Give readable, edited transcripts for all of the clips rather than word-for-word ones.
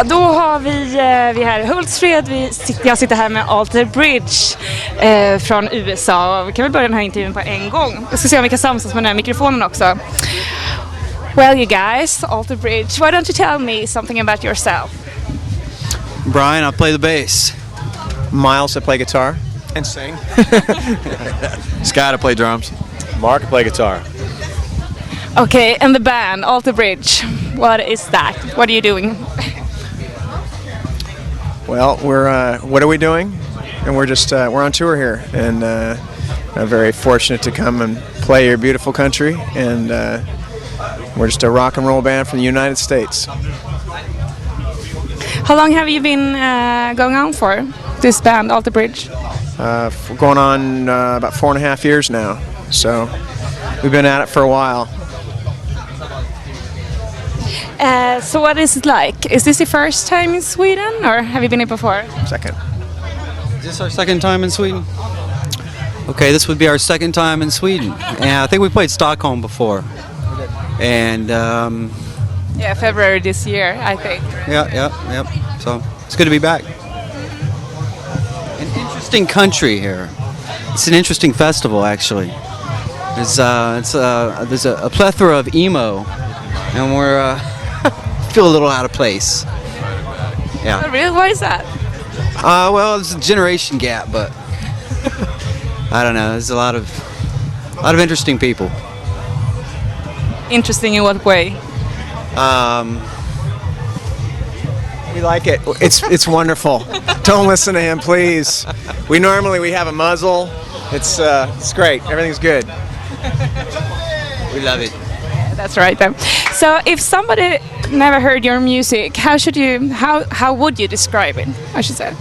Ja, då har vi här i Hultsfred. Jag sitter här med Alter Bridge från USA. Vi kan väl börja den här intervjun på en gång. Jag ska se om vi kan samsas med den här mikrofonen också. Well, you guys, Alter Bridge, why don't you tell me something about yourself? Brian, I play the bass. Miles, I play guitar and sing. Scott, I play drums. Mark, I play guitar. Okay, and the band, Alter Bridge, what is that? What are you doing? Well, what are we doing? And we're on tour here, and I'm very fortunate to come and play your beautiful country. And we're just a rock and roll band from the United States. How long have you been going on for, this band, Alter Bridge? We're going on about 4.5 years now, so we've been at it for a while. So what is it like? Is this your first time in Sweden, or have you been here before? Second. Is this our second time in Sweden? Okay, this would be our second time in Sweden. And I think we played Stockholm before. And Yeah, February this year, I think. yeah. So it's good to be back. An interesting country here. It's an interesting festival, actually. There's a plethora of emo, and we're feel a little out of place. Yeah. Oh, really? Why is that? Well, it's a generation gap, but I don't know. There's a lot of interesting people. Interesting in what way? We like it. It's wonderful. Don't listen to him, please. We have a muzzle. It's great. Everything's good. We love it. That's right then. So if somebody never heard your music, how would you describe it? I should say.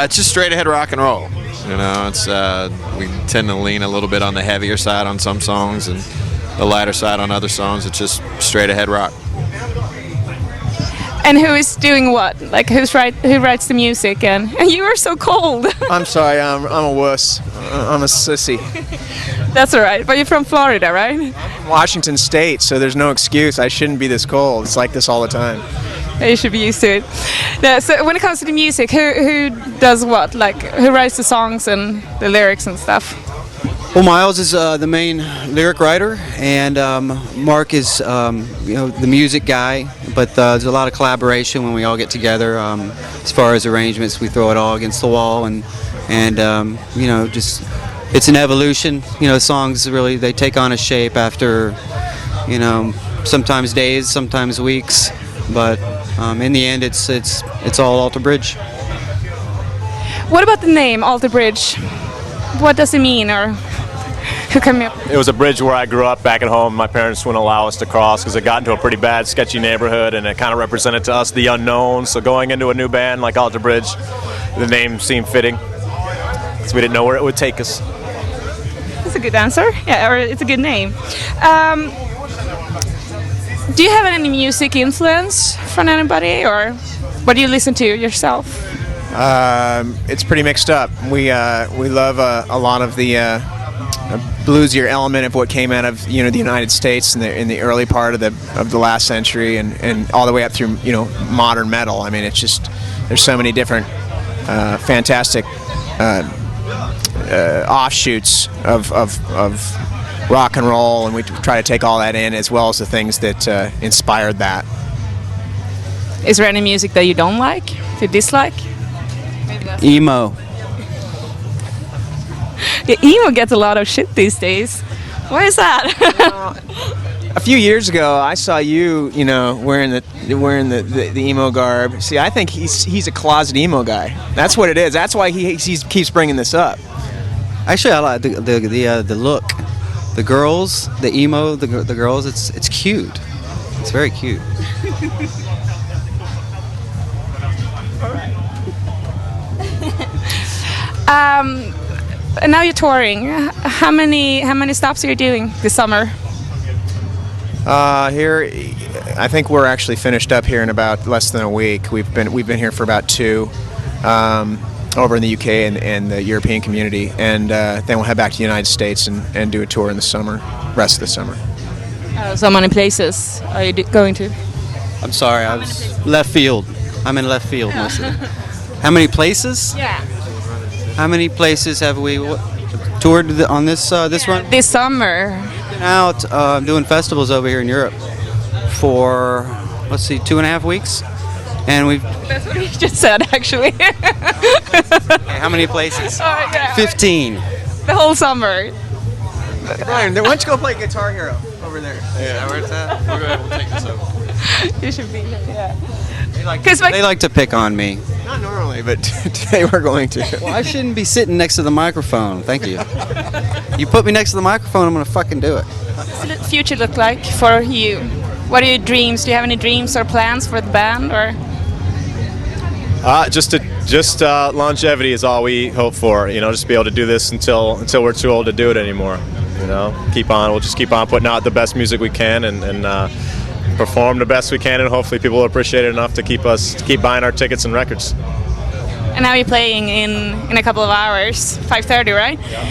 It's just straight ahead rock and roll. You know, it's we tend to lean a little bit on the heavier side on some songs and the lighter side on other songs. It's just straight ahead rock. And who is doing what? Like who writes the music? And you are so cold. I'm sorry, I'm a wuss. I'm a sissy. That's all right. But you're from Florida, right? Washington State, so there's no excuse. I shouldn't be this cold. It's like this all the time. You should be used to it. Yeah, so when it comes to the music, who does what? Like who writes the songs and the lyrics and stuff? Well, Miles is the main lyric writer, and Mark is the music guy. But there's a lot of collaboration when we all get together. As far as arrangements, we throw it all against the wall, and just it's an evolution. Songs really they take on a shape after sometimes days, sometimes weeks, but in the end, it's all Alter Bridge. What about the name Alter Bridge? What does it mean, or who came up? It was a bridge where I grew up back at home. My parents wouldn't allow us to cross because it got into a pretty bad, sketchy neighborhood, and it kind of represented to us the unknown. So going into a new band like Alter Bridge, the name seemed fitting because we didn't know where it would take us. That's a good answer. Yeah, or it's a good name. Do you have any music influence from anybody, or what do you listen to yourself? It's pretty mixed up. We love a lot of the bluesier element of what came out of the United States in the early part of the last century, and all the way up through modern metal. I mean, it's just there's so many different fantastic offshoots of rock and roll, and we try to take all that in, as well as the things that inspired that. Is there any music that you don't like, you dislike? Emo. Yeah, emo gets a lot of shit these days. Why is that? A few years ago, I saw you, wearing the emo garb. See, I think he's a closet emo guy. That's what it is. That's why he keeps bringing this up. Actually, I like the look. The girls, the emo, the girls. It's cute. It's very cute. And now you're touring. How many stops are you doing this summer? Here, I think we're actually finished up here in about less than a week. We've been here for about 2, over in the UK and the European community, and then we'll head back to the United States and do a tour in the summer, rest of the summer. So many places are you going to? I'm sorry, I was left field. I'm in left field mostly. How many places? Yeah. How many places have we toured on this run? This summer. Been out doing festivals over here in Europe for, let's see, 2.5 weeks. And we've... That's what he just said, actually. How many places? Yeah. 15. The whole summer. Brian, why don't you go play Guitar Hero over there? Yeah, where's that? We'll go ahead, we'll take this over. You should be here, yeah. They like to pick on me. Not normally, but today we're going to. Well, I shouldn't be sitting next to the microphone. Thank you. You put me next to the microphone, I'm going to fucking do it. What's the future look like for you? What are your dreams? Do you have any dreams or plans for the band, or? Just longevity is all we hope for. You know, just be able to do this until we're too old to do it anymore. You know, we'll just keep on putting out the best music we can and perform the best we can, and hopefully people will appreciate it enough to keep buying our tickets and records. And now you're playing in a couple of hours, 5:30, right? Yeah.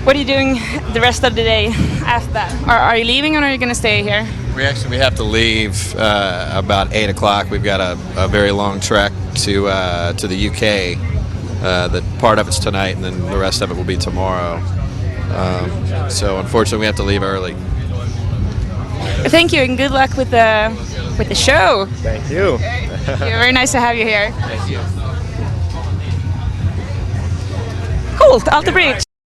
What are you doing the rest of the day after that? Or are you leaving, or are you going to stay here? We have to leave about 8 o'clock. We've got a very long trek to the UK. That part of it's tonight, and then the rest of it will be tomorrow. So unfortunately, we have to leave early. Thank you, and good luck with the show. Thank you. Very nice to have you here. Thank you. Cool, Alter Bridge.